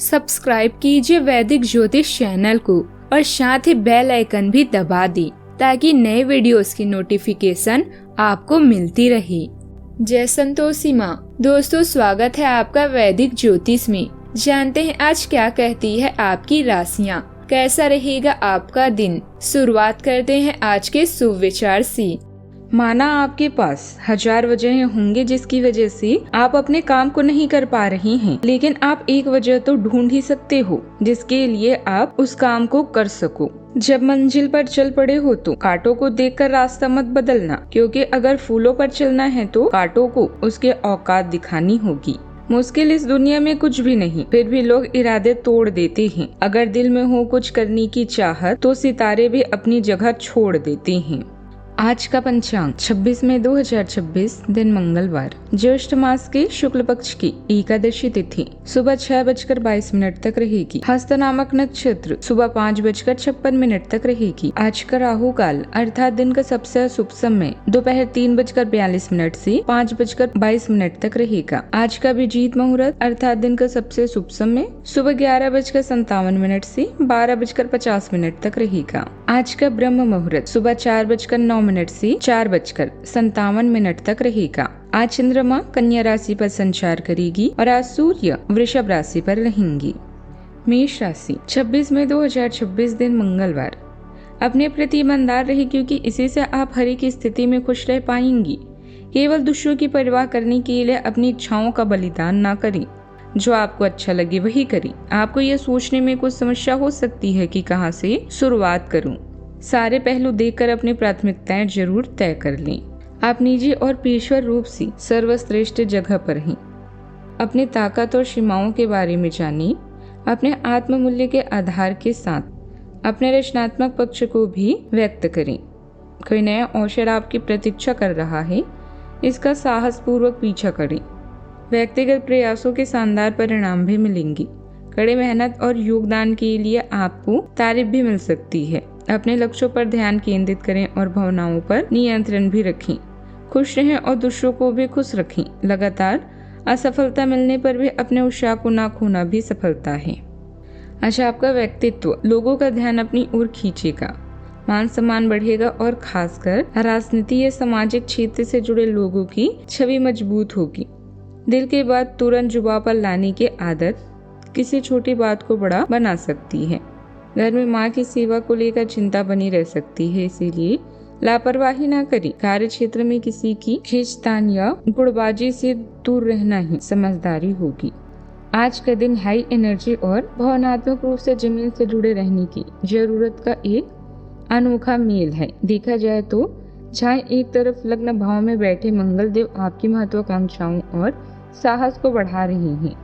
Subscribe कीजिए वैदिक ज्योतिष चैनल को और साथ ही बेल आइकन भी दबा दी ताकि नए वीडियोस की नोटिफिकेशन आपको मिलती रहे। जय संतोषी माँ। दोस्तों, स्वागत है आपका वैदिक ज्योतिष में। जानते हैं आज क्या कहती है आपकी राशियाँ, कैसा रहेगा आपका दिन। शुरुआत करते हैं आज के शुभ विचार से। माना आपके पास हजार वजहें होंगे जिसकी वजह से आप अपने काम को नहीं कर पा रहे हैं, लेकिन आप एक वजह तो ढूंढ ही सकते हो जिसके लिए आप उस काम को कर सको। जब मंजिल पर चल पड़े हो तो कांटों को देखकर रास्ता मत बदलना, क्योंकि अगर फूलों पर चलना है तो कांटों को उसके औकात दिखानी होगी। मुश्किल इस दुनिया में कुछ भी नहीं, फिर भी लोग इरादे तोड़ देते हैं। अगर दिल में हो कुछ करने की चाहत तो सितारे भी अपनी जगह छोड़ देते हैं। आज का पंचांग 26 मई 2026 दिन मंगलवार, ज्येष्ठ मास के शुक्ल पक्ष की एकादशी तिथि सुबह 6:22 तक रहेगी। हस्त नामक नक्षत्र सुबह 5:56 तक रहेगी। आज का राहु काल अर्थात दिन का सबसे शुभ समय दोपहर 3:42 से 5:22 तक रहेगा। आज का अभिजीत मुहूर्त अर्थात दिन का सबसे शुभ समय सुबह 11:57 से 12:50 तक रहेगा। आज का ब्रह्म मुहूर्त सुबह 4:09 से 4:57 तक रहेगा। आज चंद्रमा कन्या राशि पर संचार करेगी और आज सूर्य वृषभ राशि पर रहेंगी। मेष राशि 26 मई 2026 दिन मंगलवार, अपने प्रति ईमानदार रहे क्योंकि इसी से आप हर एक स्थिति में खुश रह पाएंगी। केवल दूसरों की परवाह करने के लिए अपनी इच्छाओं का बलिदान ना करें। जो आपको अच्छा लगे वही करें। आपको यह सोचने में कुछ समस्या हो सकती है कि कहां से शुरुआत करूं। सारे पहलू देखकर अपनी प्राथमिकताएं जरूर तय कर लें। आप निजी और पेशेवर रूप से सर्वश्रेष्ठ जगह पर हैं। अपनी ताकत और सीमाओं के बारे में जानें। अपने आत्ममूल्य के आधार के साथ अपने रचनात्मक पक्ष को भी व्यक्त करें। कोई नया अवसर आपकी प्रतीक्षा कर रहा है, इसका साहस पूर्वक पीछा करें। व्यक्तिगत प्रयासों के शानदार परिणाम भी मिलेंगे। कड़ी मेहनत और योगदान के लिए आपको तारीफ भी मिल सकती है। अपने लक्ष्यों पर ध्यान केंद्रित करें और भावनाओं पर नियंत्रण भी रखें। खुश रहें और दूसरों को भी खुश रखें। लगातार असफलता मिलने पर भी अपने उत्साह को ना खोना भी सफलता है। अच्छा, आपका व्यक्तित्व लोगों का ध्यान अपनी ओर खींचेगा। मान सम्मान बढ़ेगा और खासकर राजनीति या सामाजिक क्षेत्र से जुड़े लोगों की छवि मजबूत होगी। दिल के बात तुरंत जुबान पर लाने की आदत किसी छोटी बात को बड़ा बना सकती है। घर में माँ की सेवा को लेकर चिंता बनी रह सकती है, इसीलिए लापरवाही न करें। कार्य क्षेत्र में किसी की खींचतान या गुड़बाजी से दूर रहना ही समझदारी होगी। आज का दिन हाई एनर्जी और भावनात्मक रूप से जमीन से जुड़े रहने की जरूरत का एक अनोखा मेल है। देखा जाए तो जहाँ एक तरफ लग्न भाव में बैठे मंगल देव आपकी महत्वाकांक्षाओं और साहस को बढ़ा रहे हैं,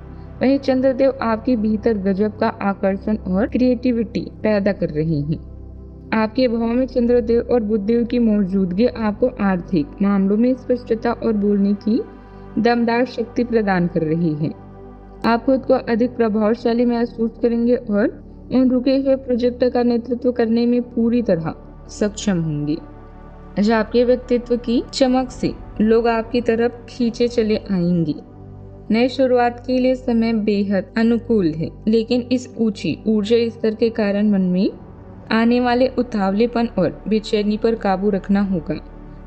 वहीं चंद्रदेव आपके भीतर गजब का आकर्षण और क्रिएटिविटी पैदा कर रहे हैं। आपके भाव में चंद्रदेव और बुधदेव की मौजूदगी आपको आर्थिक मामलों में स्पष्टता और बोलने की दमदार शक्ति प्रदान कर रही है। आप खुद को अधिक प्रभावशाली महसूस करेंगे और इन रुके हुए प्रोजेक्ट का नेतृत्व करने में पूरी तरह सक्षम होंगे। आपके व्यक्तित्व की चमक से लोग आपकी तरफ खींचे चले आएंगे। नई शुरुआत के लिए समय बेहद अनुकूल है, लेकिन इस ऊंची ऊर्जा स्तर के कारण मन में आने वाले उतावलेपन और बेचैनी पर काबू रखना होगा।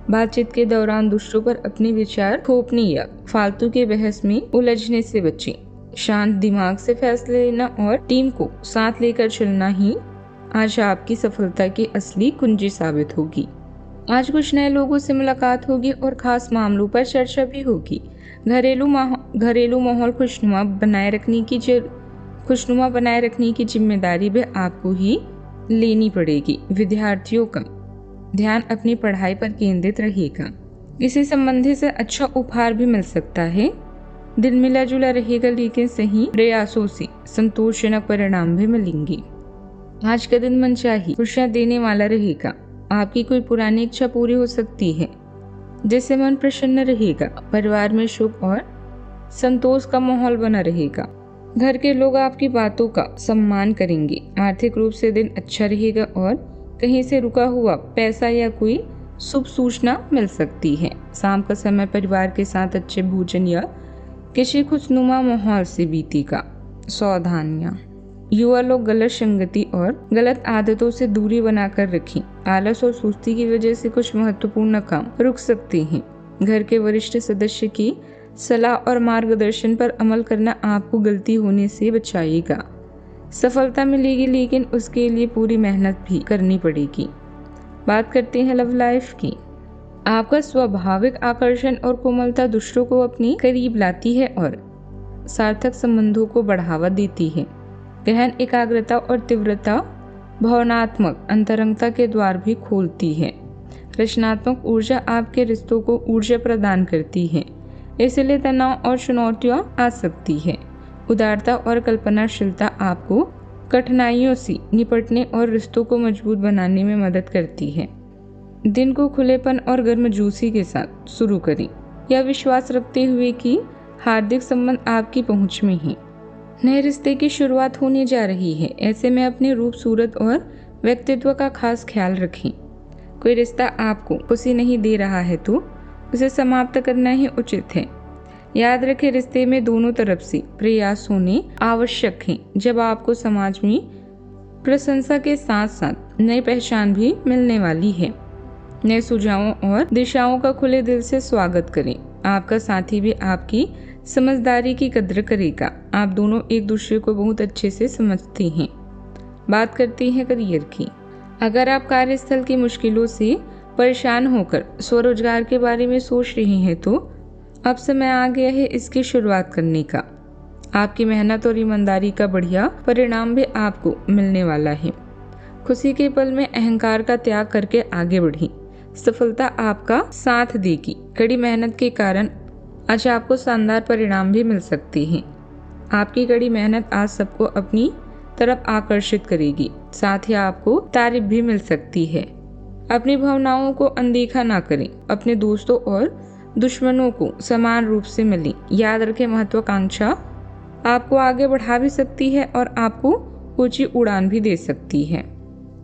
बातचीत के दौरान दूसरों पर अपने विचार थोपने या फालतू के बहस में उलझने से बचें। शांत दिमाग से फैसले लेना और टीम को साथ लेकर चलना ही आज आपकी सफलता की असली कुंजी साबित होगी। आज कुछ नए लोगों से मुलाकात होगी और खास मामलों पर चर्चा भी होगी। घरेलू माहौल खुशनुमा बनाए रखने की जिम्मेदारी भी आपको ही लेनी पड़ेगी। विद्यार्थियों का ध्यान अपनी पढ़ाई पर केंद्रित रहेगा। किसी संबंधी से अच्छा उपहार भी मिल सकता है। दिल मिला जुला रहेगा, लेकिन सही प्रयासों से संतोषजनक परिणाम भी मिलेंगे। आज का दिन मनचाही खुशियां देने वाला रहेगा। आपकी कोई पुरानी इच्छा पूरी हो सकती है, जिससे मन प्रसन्न रहेगा। परिवार में सुख और संतोष का माहौल बना रहेगा। घर के लोग आपकी बातों का सम्मान करेंगे। आर्थिक रूप से दिन अच्छा रहेगा और कहीं से रुका हुआ पैसा या कोई शुभ सूचना मिल सकती है। शाम का समय परिवार के साथ अच्छे भोजन या किसी खुशनुमा माहौल से बीतेगा। सावधानियाँ। युवा लोग गलत संगति और गलत आदतों से दूरी बनाकर रखें। आलस और सुस्ती की वजह से कुछ महत्वपूर्ण काम रुक सकते हैं। घर के वरिष्ठ सदस्य की सलाह और मार्गदर्शन पर अमल करना आपको गलती होने से बचाएगा। सफलता मिलेगी, लेकिन उसके लिए पूरी मेहनत भी करनी पड़ेगी। बात करते हैं लव लाइफ की। आपका स्वाभाविक आकर्षण और कोमलता दूसरों को अपने करीब लाती है और सार्थक संबंधों को बढ़ावा देती है। गहन एकाग्रता और तीव्रता भावनात्मक अंतरंगता के द्वार भी खोलती है। रचनात्मक ऊर्जा आपके रिश्तों को ऊर्जा प्रदान करती है, इसलिए तनाव और चुनौतियां आ सकती है। उदारता और कल्पनाशीलता आपको कठिनाइयों से निपटने और रिश्तों को मजबूत बनाने में मदद करती है। दिन को खुलेपन और गर्मजोशी के साथ शुरू करें, यह विश्वास रखते हुए कि हार्दिक संबंध आपकी पहुंच में है। नए रिश्ते की शुरुआत होने जा रही है, ऐसे में अपने रूप, सूरत और व्यक्तित्व का खास ख्याल रखें। कोई रिश्ता आपको खुशी नहीं दे रहा है तो उसे समाप्त करना ही उचित है। याद रखें, रिश्ते में दोनों तरफ से प्रयास होने आवश्यक हैं। जब आपको समाज में प्रशंसा के साथ साथ नई पहचान भी मिलने वाली है। नए सुझावों और दिशाओं का खुले दिल से स्वागत करें। आपका साथी भी आपकी समझदारी की कद्र करेगा। आप दोनों एक दूसरे को बहुत अच्छे से समझते हैं। बात करते हैं करियर की। अगर आप कार्यस्थल की मुश्किलों से परेशान होकर स्वरोजगार के बारे में सोच रहे हैं तो अब समय आ गया है इसकी शुरुआत करने का। आपकी मेहनत और ईमानदारी का बढ़िया परिणाम भी आपको मिलने वाला है। खुशी के पल में अहंकार का त्याग करके आगे बढ़ें। सफलता आपका साथ देगी। कड़ी मेहनत के कारण आज आपको शानदार परिणाम भी मिल सकते हैं। आपकी कड़ी मेहनत आज सबको अपनी तरफ आकर्षित करेगी, साथ ही आपको तारीफ भी मिल सकती है। अपनी भावनाओं को अनदेखा ना करें। अपने दोस्तों और दुश्मनों को समान रूप से मिलें। याद रखें, महत्वाकांक्षा आपको आगे बढ़ा भी सकती है और आपको ऊंची उड़ान भी दे सकती है।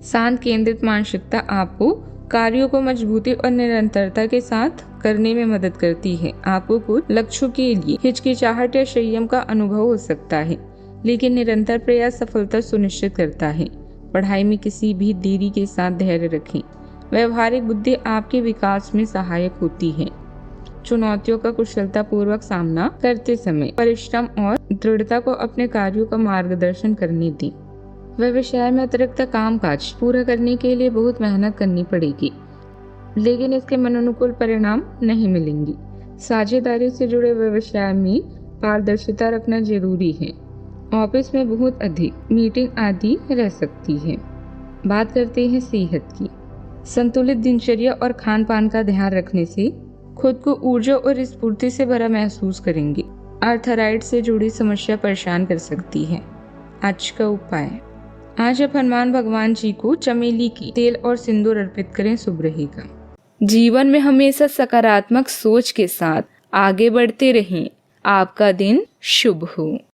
शांत केंद्रित मानसिकता आपको कार्यों को मजबूती और निरंतरता के साथ करने में मदद करती है। आपको कुछ लक्ष्यों के लिए हिचकिचाहट या संयम का अनुभव हो सकता है, लेकिन निरंतर प्रयास सफलता सुनिश्चित करता है। पढ़ाई में किसी भी देरी के साथ धैर्य रखें। व्यवहारिक बुद्धि आपके विकास में सहायक होती है। चुनौतियों का कुशलता पूर्वक सामना करते समय परिश्रम और दृढ़ता को अपने कार्यों का मार्गदर्शन करने दें। व्यवसाय में अतिरिक्त कामकाज पूरा करने के लिए बहुत मेहनत करनी पड़ेगी, लेकिन इसके मनोनुकूल परिणाम नहीं मिलेंगे। साझेदारी से जुड़े व्यवसाय में पारदर्शिता रखना जरूरी है। ऑफिस में बहुत अधिक मीटिंग आदि रह सकती है। बात करते हैं सेहत की। संतुलित दिनचर्या और खान पान का ध्यान रखने से खुद को ऊर्जा और स्फूर्ति से भरा महसूस करेंगे। आर्थराइड से जुड़ी समस्या परेशान कर सकती है। आज का उपाय, आज आप हनुमान भगवान जी को चमेली की तेल और सिंदूर अर्पित करें, शुभ रहेगा। जीवन में हमेशा सकारात्मक सोच के साथ आगे बढ़ते रहें। आपका दिन शुभ हो।